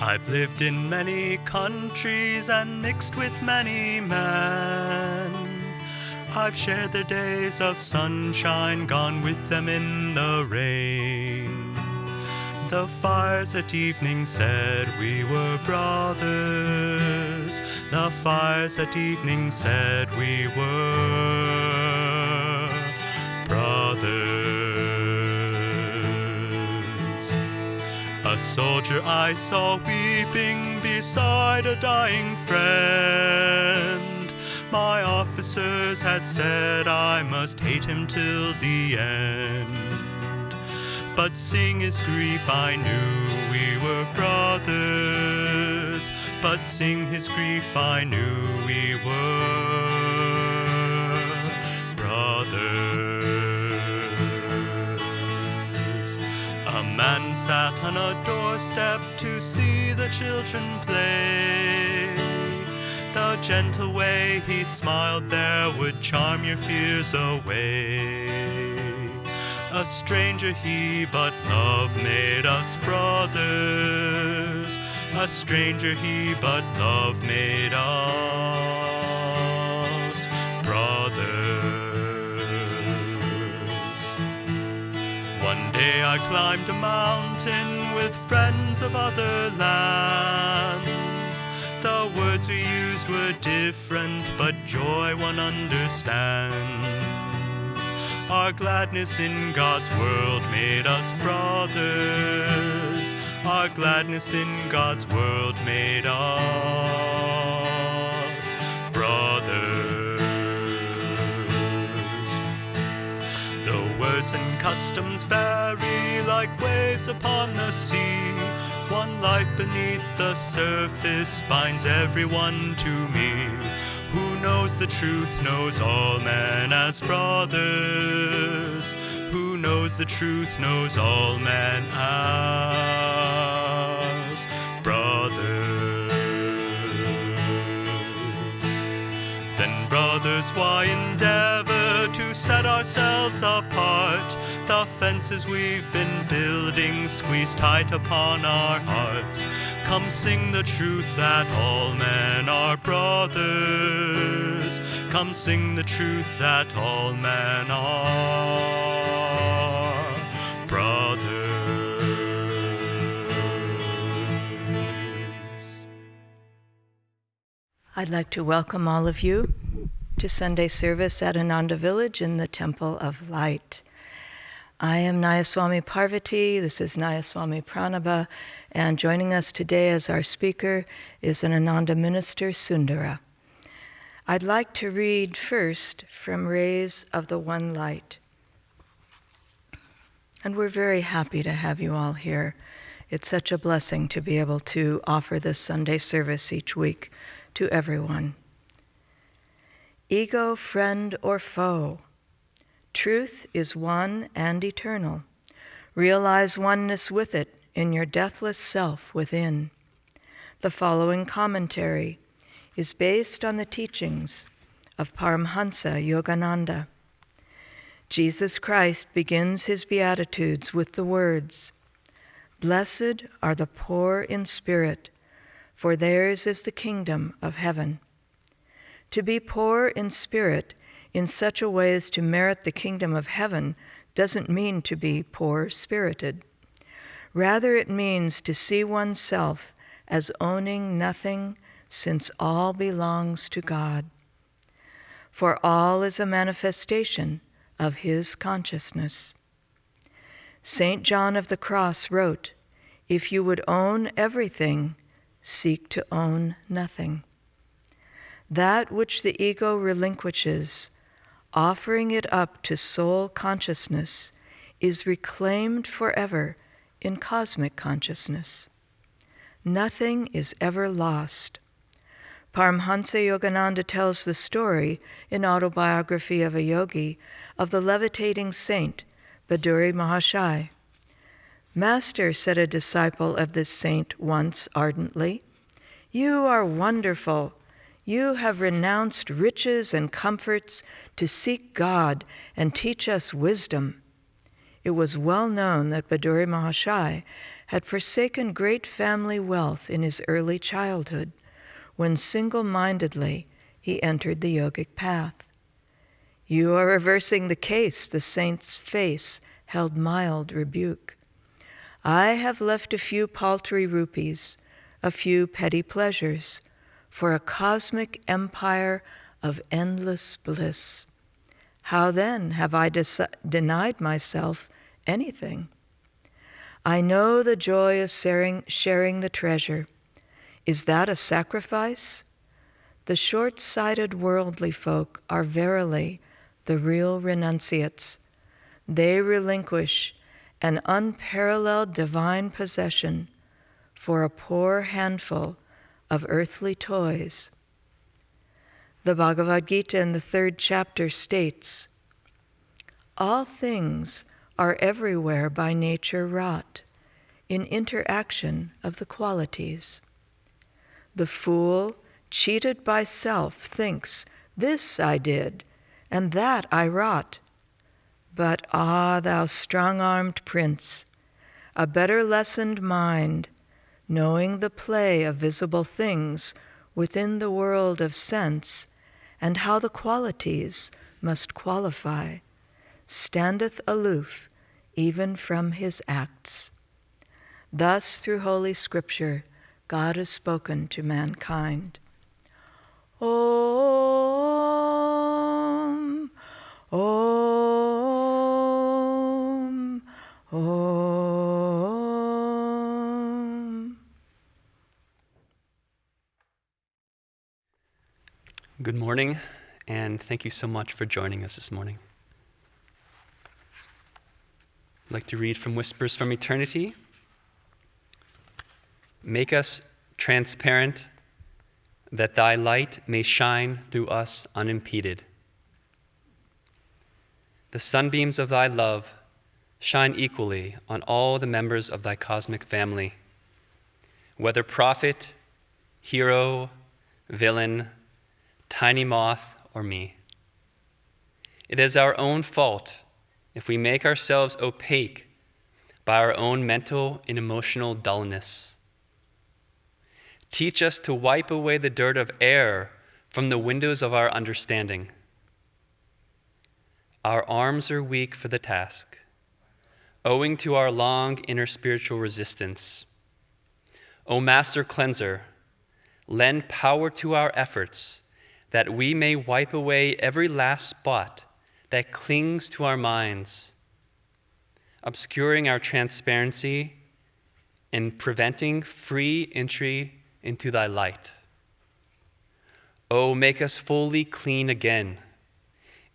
I've lived in many countries and mixed with many men. I've shared their days of sunshine, gone with them in the rain. The fires at evening said we were brothers. The fires at evening said we were brothers. A soldier I saw weeping beside a dying friend. My officers had said I must hate him till the end. But seeing his grief I knew we were brothers. But seeing his grief I knew we were brothers. A man sat on a doorstep to see the children play. The gentle way he smiled there would charm your fears away. A stranger he, but love made us brothers. A stranger he, but love made us brothers. One day I climbed a mountain with friends of other lands. The words we used were different, but joy one understands. Our gladness in God's world made us brothers. Our gladness in God's world made us brothers. The words and customs vary like waves upon the sea. One life beneath the surface binds everyone to me. Who knows the truth knows all men as brothers. Who knows the truth knows all men as brothers. Then brothers, why endeavor to set ourselves apart? The fences we've been building squeeze tight upon our hearts. Come sing the truth that all men are brothers. Come sing the truth that all men are brothers. I'd like to welcome all of you to Sunday service at Ananda Village in the Temple of Light. I am Nayaswami Parvati, this is Nayaswami Pranaba, and joining us today as our speaker is an Ananda minister, Sundara. I'd like to read first from Rays of the One Light. And we're very happy to have you all here. It's such a blessing to be able to offer this Sunday service each week to everyone. Ego, friend or foe, truth is one and eternal. Realize oneness with it in your deathless self within. The following commentary is based on the teachings of Paramhansa Yogananda. Jesus Christ begins his Beatitudes with the words, "Blessed are the poor in spirit, for theirs is the kingdom of heaven." To be poor in spirit in such a way as to merit the kingdom of heaven doesn't mean to be poor-spirited. Rather, it means to see oneself as owning nothing, since all belongs to God. For all is a manifestation of his consciousness. St. John of the Cross wrote, "If you would own everything, seek to own nothing." That which the ego relinquishes, offering it up to soul consciousness, is reclaimed forever in cosmic consciousness. Nothing is ever lost. Paramhansa Yogananda tells the story in Autobiography of a Yogi of the levitating saint, Baduri Mahashai. "Master," said a disciple of this saint once ardently, "you are wonderful. You have renounced riches and comforts to seek God and teach us wisdom." It was well known that Baduri Mahashai had forsaken great family wealth in his early childhood when single-mindedly he entered the yogic path. You are reversing the case, the saint's face held mild rebuke. I have left a few paltry rupees, a few petty pleasures, for a cosmic empire of endless bliss. How then have I denied myself anything? I know the joy of sharing the treasure. Is that a sacrifice? The short-sighted worldly folk are verily the real renunciates. They relinquish an unparalleled divine possession for a poor handful of earthly toys. The Bhagavad Gita in the 3rd chapter states, all things are everywhere by nature wrought, in interaction of the qualities. The fool, cheated by self, thinks, this I did, and that I wrought. But ah, thou strong-armed prince, a better lessoned mind, knowing the play of visible things within the world of sense, and how the qualities must qualify, standeth aloof even from his acts. Thus, through Holy Scripture, God has spoken to mankind. Om, Om, Om. Good morning, and thank you so much for joining us this morning. I'd like to read from Whispers from Eternity. Make us transparent, that thy light may shine through us unimpeded. The sunbeams of thy love shine equally on all the members of thy cosmic family, whether prophet, hero, villain, tiny moth, or me. It is our own fault if we make ourselves opaque by our own mental and emotional dullness. Teach us to wipe away the dirt of error from the windows of our understanding. Our arms are weak for the task, owing to our long inner spiritual resistance. O Master Cleanser, lend power to our efforts that we may wipe away every last spot that clings to our minds, obscuring our transparency and preventing free entry into thy light. Oh, make us fully clean again,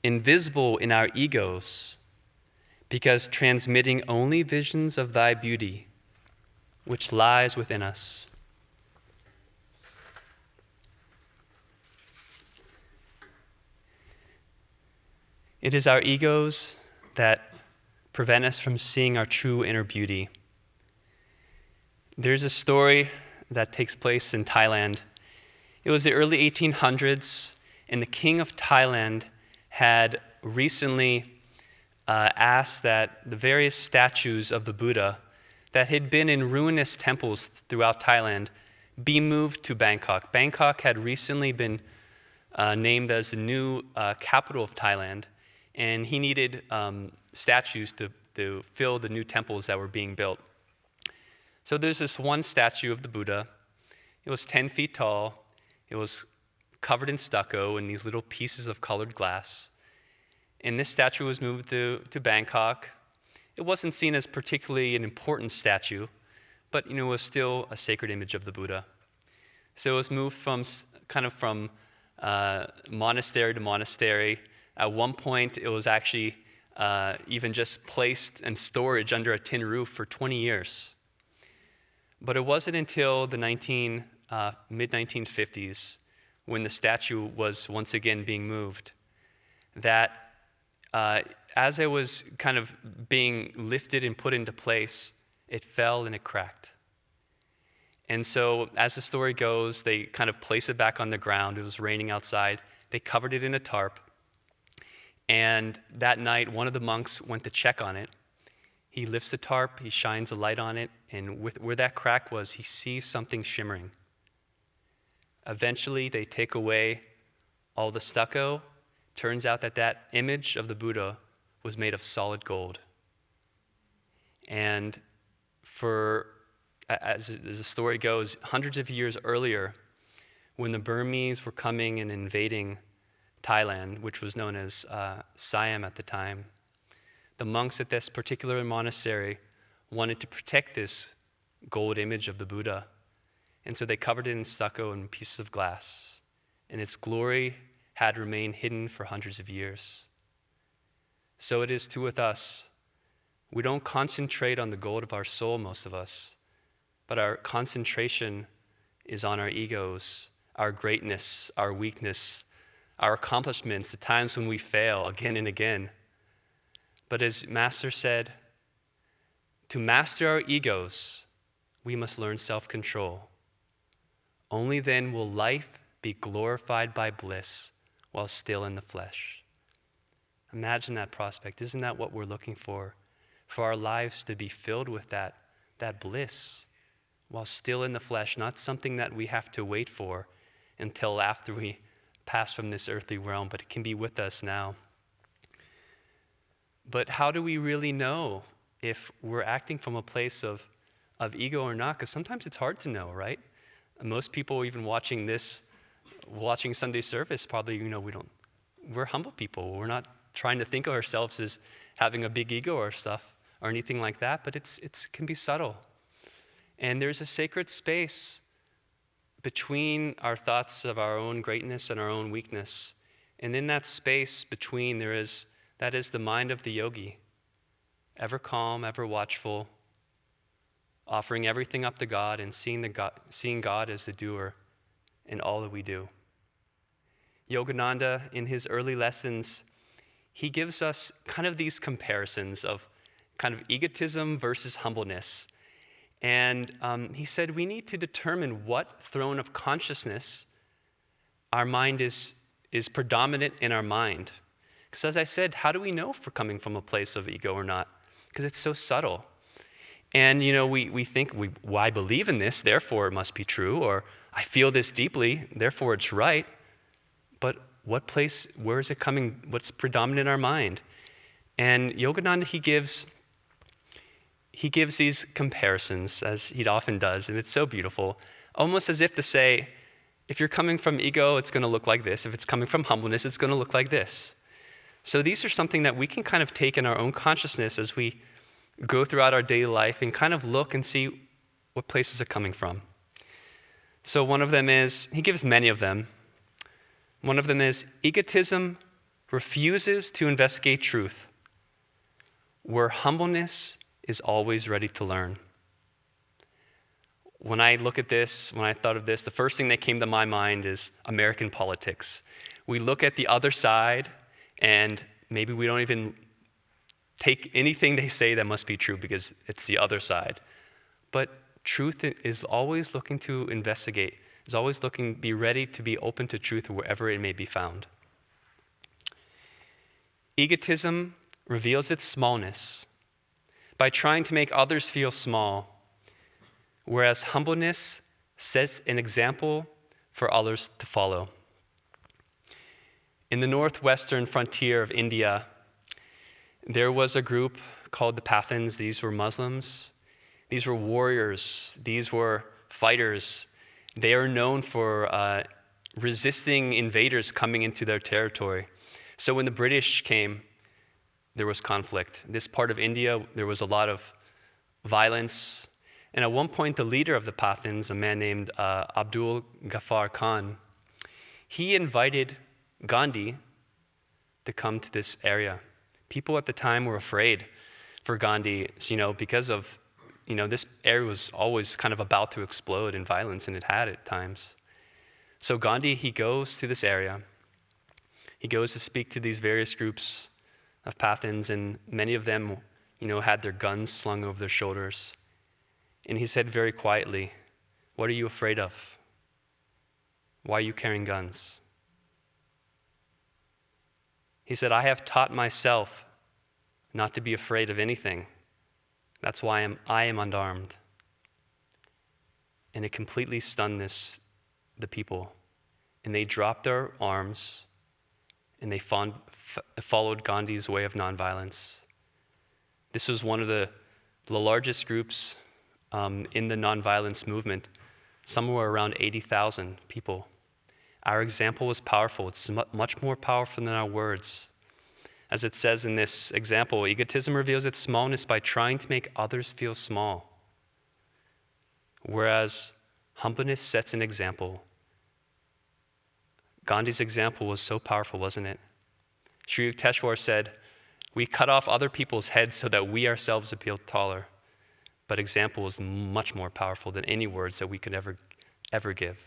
invisible in our egos, because transmitting only visions of thy beauty, which lies within us. It is our egos that prevent us from seeing our true inner beauty. There's a story that takes place in Thailand. It was the early 1800s, and the king of Thailand had recently asked that the various statues of the Buddha that had been in ruinous temples throughout Thailand be moved to Bangkok. Bangkok had recently been named as the new capital of Thailand, and he needed statues to fill the new temples that were being built. So there's this one statue of the Buddha. It was 10 feet tall. It was covered in stucco and these little pieces of colored glass. And this statue was moved to Bangkok. It wasn't seen as particularly an important statue, but it was still a sacred image of the Buddha. So it was moved from monastery to monastery. At one point, it was actually even just placed in storage under a tin roof for 20 years. But it wasn't until the mid-1950s, when the statue was once again being moved, that as it was kind of being lifted and put into place, it fell and it cracked. And so, as the story goes, they kind of place it back on the ground. It was raining outside. They covered it in a tarp. And that night, one of the monks went to check on it. he lifts the tarp, he shines a light on it, and where that crack was, he sees something shimmering. Eventually, they take away all the stucco. Turns out that image of the Buddha was made of solid gold. And as the story goes, hundreds of years earlier, when the Burmese were coming and invading Thailand, which was known as Siam at the time, the monks at this particular monastery wanted to protect this gold image of the Buddha. And so they covered it in stucco and pieces of glass. And its glory had remained hidden for hundreds of years. So it is too with us. We don't concentrate on the gold of our soul, most of us, but our concentration is on our egos, our greatness, our weakness, our accomplishments, the times when we fail again and again. But as Master said, to master our egos, we must learn self-control. Only then will life be glorified by bliss while still in the flesh. Imagine that prospect. Isn't that what we're looking for? For our lives to be filled with that bliss while still in the flesh, not something that we have to wait for until after we pass from this earthly realm, but it can be with us now. But how do we really know if we're acting from a place of ego or not? Because sometimes it's hard to know, right? Most people even watching Sunday service probably, we're humble people. We're not trying to think of ourselves as having a big ego or stuff or anything like that, but it can be subtle. And there's a sacred space between our thoughts of our own greatness and our own weakness. And in that space between, that is the mind of the yogi, ever calm, ever watchful, offering everything up to God and seeing God as the doer in all that we do. Yogananda, in his early lessons, he gives us kind of these comparisons of kind of egotism versus humbleness. And he said we need to determine what throne of consciousness our mind is predominant in our mind. Because as I said, how do we know if we're coming from a place of ego or not? Because it's so subtle. And we think, well, I believe in this, therefore it must be true, or I feel this deeply, therefore it's right. But where is it coming? What's predominant in our mind? And Yogananda, he gives these comparisons, as he often does, and it's so beautiful, almost as if to say, if you're coming from ego, it's going to look like this. If it's coming from humbleness, it's going to look like this. So these are something that we can kind of take in our own consciousness as we go throughout our daily life and kind of look and see what places are coming from. So one of them is, he gives many of them. One of them is, egotism refuses to investigate truth, where humbleness is always ready to learn. When I thought of this, the first thing that came to my mind is American politics. We look at the other side, and maybe we don't even take anything they say that must be true because it's the other side. But truth is always looking to investigate, is always be ready to be open to truth wherever it may be found. Egotism reveals its smallness by trying to make others feel small, whereas humbleness sets an example for others to follow. In the northwestern frontier of India, there was a group called the Pathans. These were Muslims. These were warriors. These were fighters. They are known for resisting invaders coming into their territory. So when the British came, there was conflict. This part of India, there was a lot of violence. And at one point, the leader of the Pathans, a man named Abdul Ghaffar Khan, he invited Gandhi to come to this area. People at the time were afraid for Gandhi, because of, this area was always kind of about to explode in violence, and it had at times. So Gandhi, he goes to this area. He goes to speak to these various groups of Pathans, and many of them, had their guns slung over their shoulders. And he said very quietly, "What are you afraid of? Why are you carrying guns?" He said, "I have taught myself not to be afraid of anything, That's why I am unarmed. And it completely stunned the people. And they dropped their arms and they followed Gandhi's way of nonviolence. This was one of the largest groups in the nonviolence movement, somewhere around 80,000 people. Our example was powerful. It's much more powerful than our words. As it says in this example, egotism reveals its smallness by trying to make others feel small, whereas humbleness sets an example. Gandhi's example was so powerful, wasn't it? Sri Yukteswar said, "We cut off other people's heads so that we ourselves appear taller." But example is much more powerful than any words that we could ever give.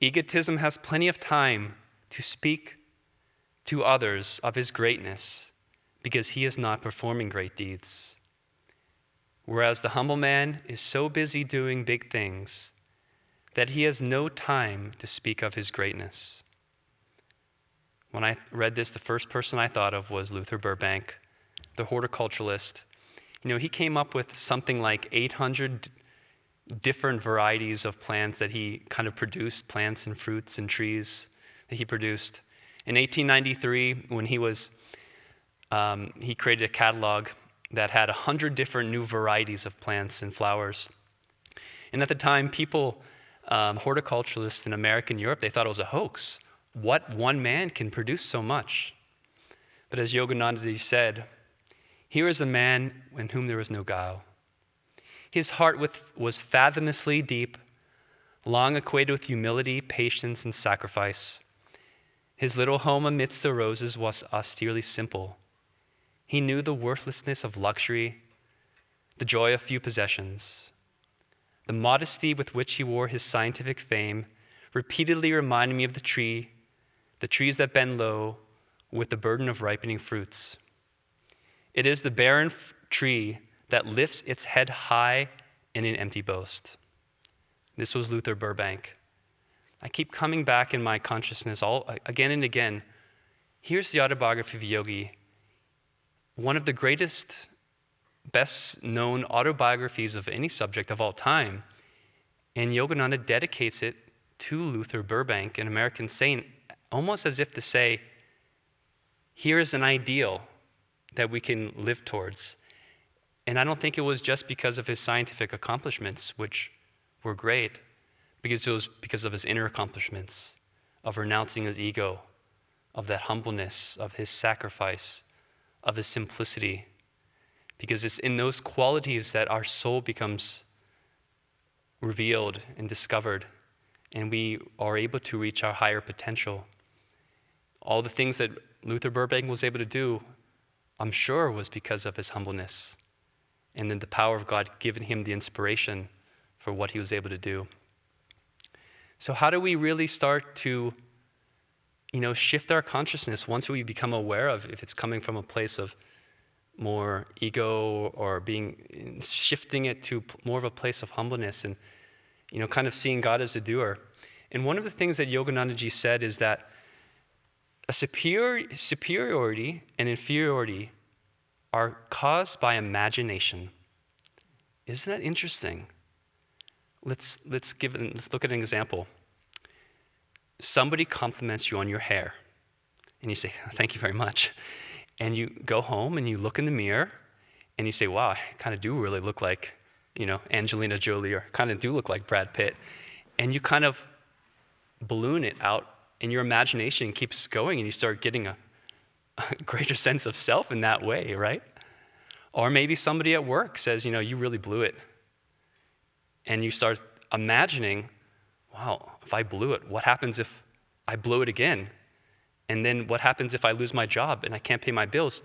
Egotism has plenty of time to speak to others of his greatness because he is not performing great deeds. Whereas the humble man is so busy doing big things that he has no time to speak of his greatness. When I read this, the first person I thought of was Luther Burbank, the horticulturalist. He came up with something like 800 different varieties of plants that he kind of produced, plants and fruits and trees that he produced. In 1893, when he created a catalog that had 100 different new varieties of plants and flowers. And at the time, people, horticulturalists in America and Europe, they thought it was a hoax. What one man can produce so much? But as Yogananda said, here is a man in whom there was no guile. His heart was fathomlessly deep, long acquainted with humility, patience, and sacrifice. His little home amidst the roses was austerely simple. He knew the worthlessness of luxury, the joy of few possessions. The modesty with which he wore his scientific fame repeatedly reminded me of the trees that bend low with the burden of ripening fruits. It is the barren tree that lifts its head high in an empty boast. This was Luther Burbank. I keep coming back in my consciousness again and again. Here's the autobiography of a yogi, one of the greatest, best known autobiographies of any subject of all time. And Yogananda dedicates it to Luther Burbank, an American saint, almost as if to say, here is an ideal that we can live towards. And I don't think it was just because of his scientific accomplishments, which were great, because it was because of his inner accomplishments, of renouncing his ego, of that humbleness, of his sacrifice, of his simplicity. Because it's in those qualities that our soul becomes revealed and discovered, and we are able to reach our higher potential. All the things that Luther Burbank was able to do, I'm sure, was because of his humbleness, and then the power of God giving him the inspiration for what he was able to do. So how do we really start to, shift our consciousness once we become aware of if it's coming from a place of more ego or shifting it to more of a place of humbleness and, kind of seeing God as a doer. And one of the things that Yoganandaji said is that a superiority and inferiority are caused by imagination. Isn't that interesting? Let's look at an example. Somebody compliments you on your hair, and you say, "Thank you very much." And you go home and you look in the mirror, and you say, "Wow, I kind of do really look like, Angelina Jolie, or kind of do look like Brad Pitt." And you kind of balloon it out, and your imagination keeps going, and you start getting a greater sense of self in that way, right? Or maybe somebody at work says, "You really blew it." And you start imagining, wow, if I blew it, what happens if I blow it again? And then what happens if I lose my job and I can't pay my bills?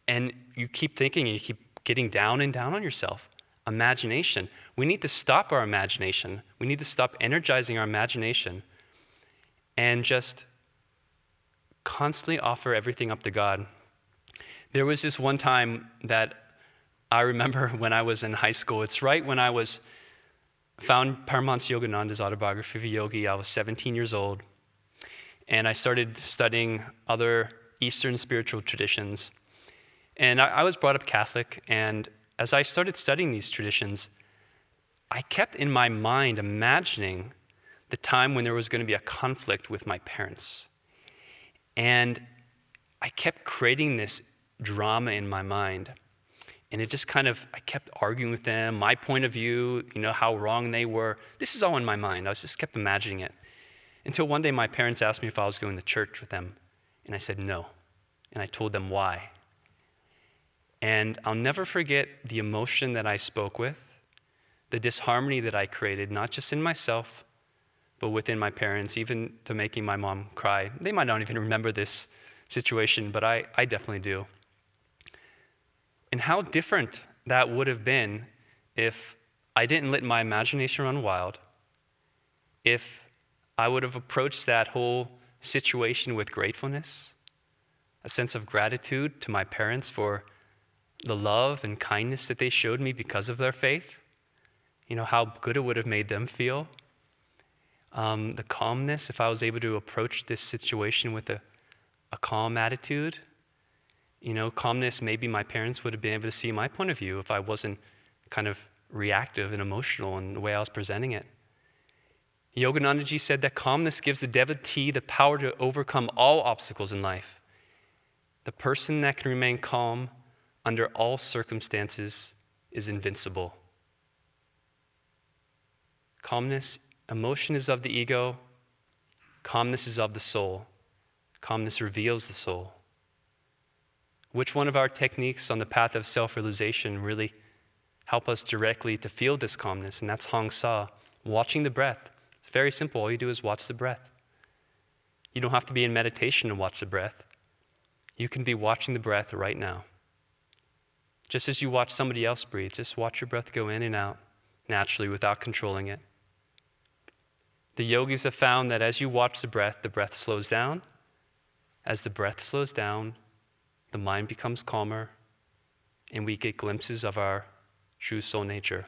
And you keep thinking and you keep getting down and down on yourself. Imagination. We need to stop our imagination. We need to stop energizing our imagination and just constantly offer everything up to God. There was this one time that I remember when I was in high school. It's right when I found Paramahansa Yogananda's autobiography of a yogi. I was 17 years old, and I started studying other Eastern spiritual traditions. And I was brought up Catholic, and as I started studying these traditions, I kept in my mind imagining the time when there was going to be a conflict with my parents. And I kept creating this drama in my mind. And it just I kept arguing with them, my point of view, how wrong they were. This is all in my mind. I just kept imagining it. Until one day my parents asked me if I was going to church with them. And I said no. And I told them why. And I'll never forget the emotion that I spoke with, the disharmony that I created, not just in myself, but within my parents, even to making my mom cry. They might not even remember this situation, but I definitely do. And how different that would have been if I didn't let my imagination run wild, if I would have approached that whole situation with gratefulness, a sense of gratitude to my parents for the love and kindness that they showed me because of their faith, how good it would have made them feel. The calmness, if I was able to approach this situation with a calm attitude. Calmness, maybe my parents would have been able to see my point of view if I wasn't kind of reactive and emotional in the way I was presenting it. Yoganandaji said that calmness gives the devotee the power to overcome all obstacles in life. The person that can remain calm under all circumstances is invincible. Calmness, emotion is of the ego. Calmness is of the soul. Calmness reveals the soul. Which one of our techniques on the path of self-realization really help us directly to feel this calmness? And that's Hong Sa, watching the breath. It's very simple. All you do is watch the breath. You don't have to be in meditation to watch the breath. You can be watching the breath right now. Just as you watch somebody else breathe, just watch your breath go in and out naturally without controlling it. The yogis have found that as you watch the breath slows down. As the breath slows down, the mind becomes calmer, and we get glimpses of our true soul nature.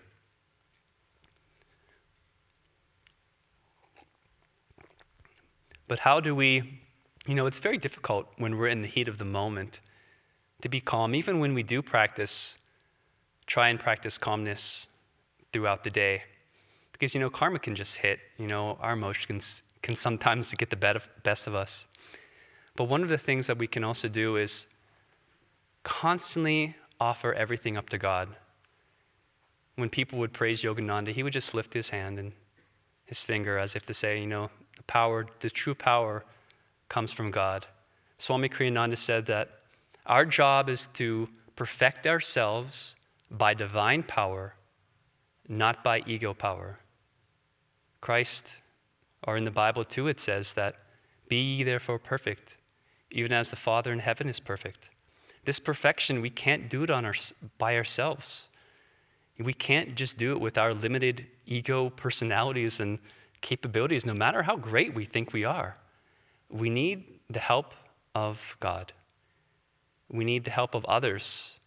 But how do we, it's very difficult when we're in the heat of the moment to be calm. Even when we do try and practice calmness throughout the day. Because, karma can just hit, our emotions can sometimes get the best of us. But one of the things that we can also do is constantly offer everything up to God. When people would praise Yogananda, he would just lift his hand and his finger as if to say, the true power comes from God. Swami Kriyananda said that our job is to perfect ourselves by divine power, not by ego power. Christ, or in the Bible too, it says that, be ye therefore perfect, even as the Father in heaven is perfect. This perfection, we can't do it by ourselves. We can't just do it with our limited ego personalities and capabilities, no matter how great we think we are. We need the help of God. We need the help of others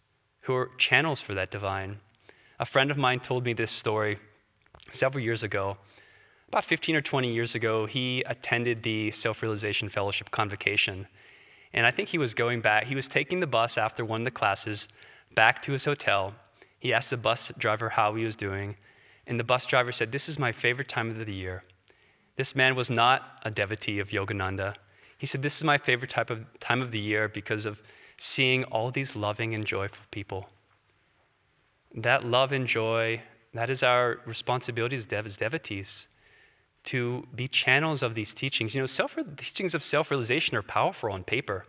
who are channels for that divine. A friend of mine told me this story several years ago. About 15 or 20 years ago, he attended the Self-Realization Fellowship Convocation. And I think he was going back. He was taking the bus after one of the classes back to his hotel. He asked the bus driver how he was doing. And the bus driver said, "This is my favorite time of the year." This man was not a devotee of Yogananda. He said, "This is my favorite time of the year because of seeing all these loving and joyful people." That love and joy, that is our responsibility as devotees, to be channels of these teachings. Teachings of self-realization are powerful on paper,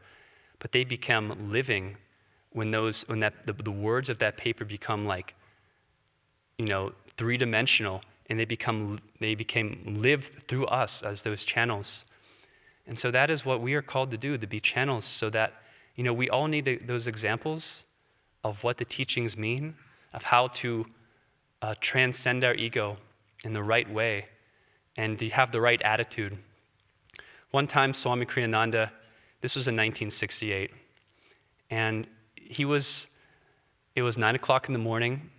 but they become living when the words of that paper become three-dimensional, and they became lived through us as those channels. And so that is what we are called to do, to be channels, so that we all need those examples of what the teachings mean, of how to transcend our ego in the right way, and to have the right attitude. One time, Swami Kriyananda, this was in 1968, and it was 9 o'clock in the morning.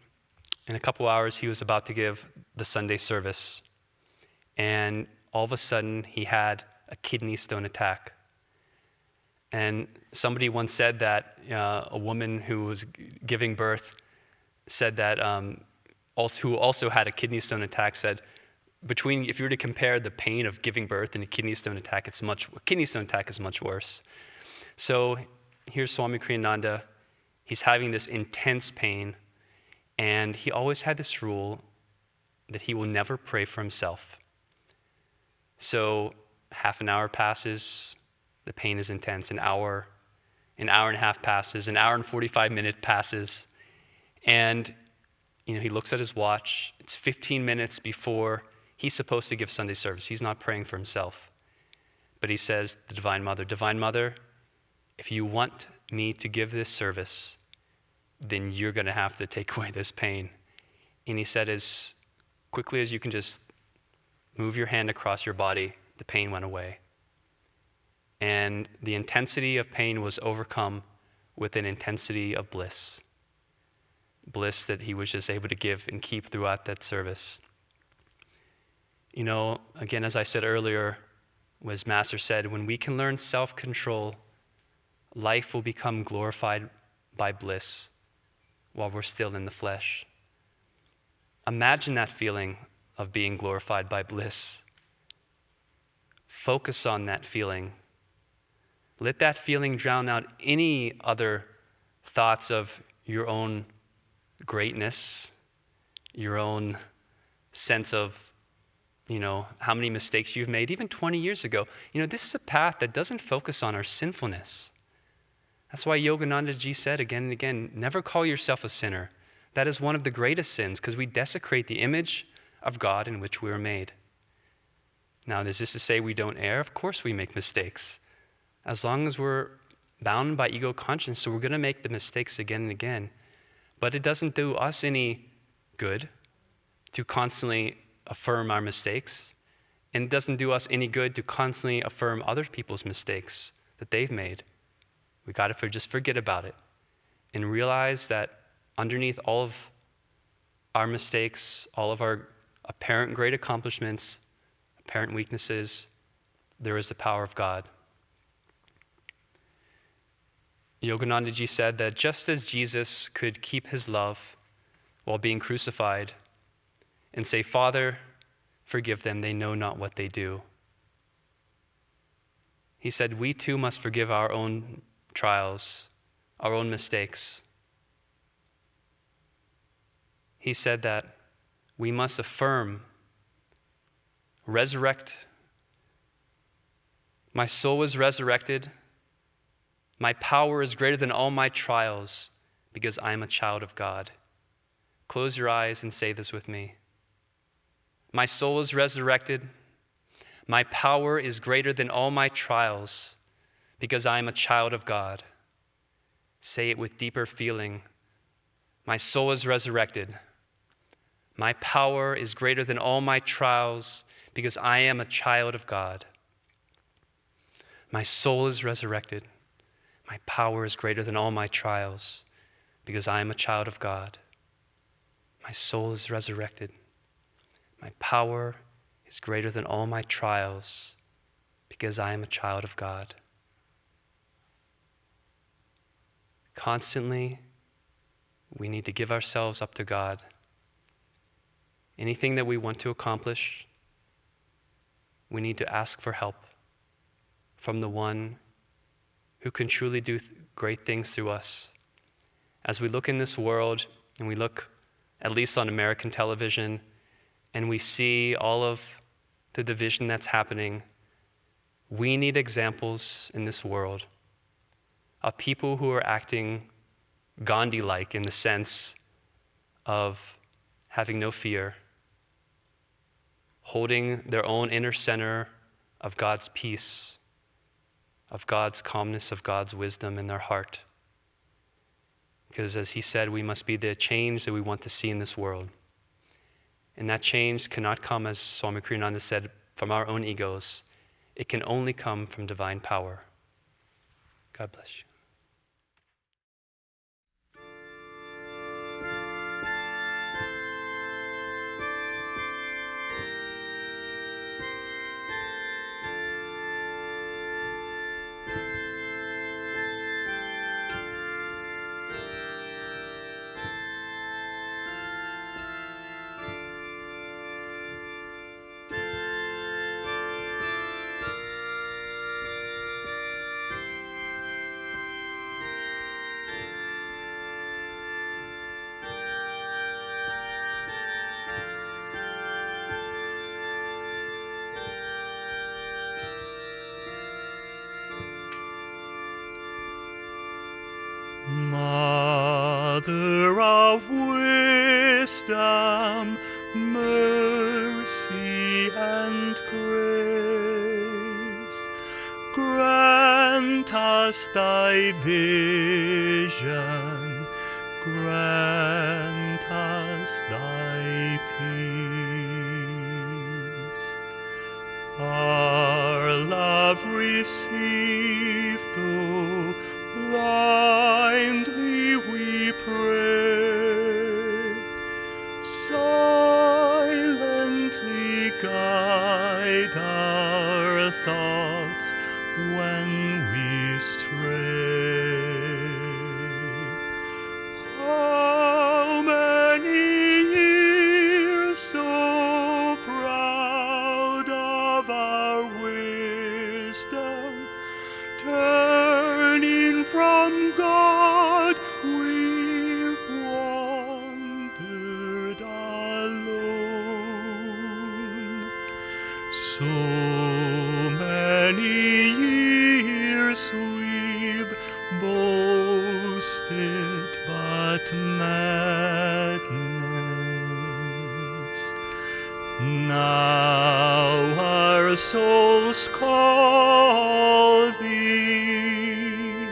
In a couple hours, he was about to give the Sunday service, and all of a sudden, he had a kidney stone attack. And somebody once said that a woman who was giving birth said that, who also had a kidney stone attack, said, if you were to compare the pain of giving birth and a kidney stone attack, a kidney stone attack is much worse. So here's Swami Kriyananda. He's having this intense pain, and he always had this rule that he will never pray for himself. So half an hour passes, the pain is intense. An hour and a half passes, an hour and 45 minutes passes, and he looks at his watch. It's 15 minutes before he's supposed to give Sunday service. He's not praying for himself. But he says to the Divine Mother, if you want me to give this service, then you're going to have to take away this pain. And he said, as quickly as you can just move your hand across your body, the pain went away. And the intensity of pain was overcome with an intensity of bliss. Bliss that he was just able to give and keep throughout that service. Again, as I said earlier, as Master said, when we can learn self-control, life will become glorified by bliss while we're still in the flesh. Imagine that feeling of being glorified by bliss. Focus on that feeling. Let that feeling drown out any other thoughts of your own greatness, your own sense of, how many mistakes you've made, even 20 years ago. This is a path that doesn't focus on our sinfulness. That's why Yogananda Ji said again and again, never call yourself a sinner. That is one of the greatest sins, because we desecrate the image of God in which we were made. Now, is this to say we don't err? Of course we make mistakes. As long as we're bound by ego conscience, so we're going to make the mistakes again and again. But it doesn't do us any good to constantly affirm our mistakes. And it doesn't do us any good to constantly affirm other people's mistakes that they've made. We got to just forget about it and realize that underneath all of our mistakes, all of our apparent great accomplishments, apparent weaknesses, there is the power of God. Yogananda Ji said that just as Jesus could keep his love while being crucified and say, Father, forgive them, they know not what they do. He said, we too must forgive our own trials, our own mistakes. He said that we must affirm, resurrect. My soul was resurrected. My power is greater than all my trials because I am a child of God. Close your eyes and say this with me. My soul is resurrected. My power is greater than all my trials because I am a child of God. Say it with deeper feeling. My soul is resurrected. My power is greater than all my trials because I am a child of God. My soul is resurrected. My power is greater than all my trials because I am a child of God. My soul is resurrected. My power is greater than all my trials because I am a child of God. Constantly, we need to give ourselves up to God. Anything that we want to accomplish, we need to ask for help from the one who can truly do great things through us. As we look in this world, and we look at least on American television, and we see all of the division that's happening, we need examples in this world of people who are acting Gandhi-like in the sense of having no fear, holding their own inner center of God's peace, of God's calmness, of God's wisdom in their heart. Because as he said, we must be the change that we want to see in this world. And that change cannot come, as Swami Kriyananda said, from our own egos. It can only come from divine power. God bless you. Mother of wisdom, mercy and grace, grant us thy vision, grant us thy peace. Our love receive, though blindly we pray, silently guide our thoughts when we stray. How many years so proud of our wisdom, turning from God, we've wandered alone. So many years we've boasted but madness. Now our souls call thee,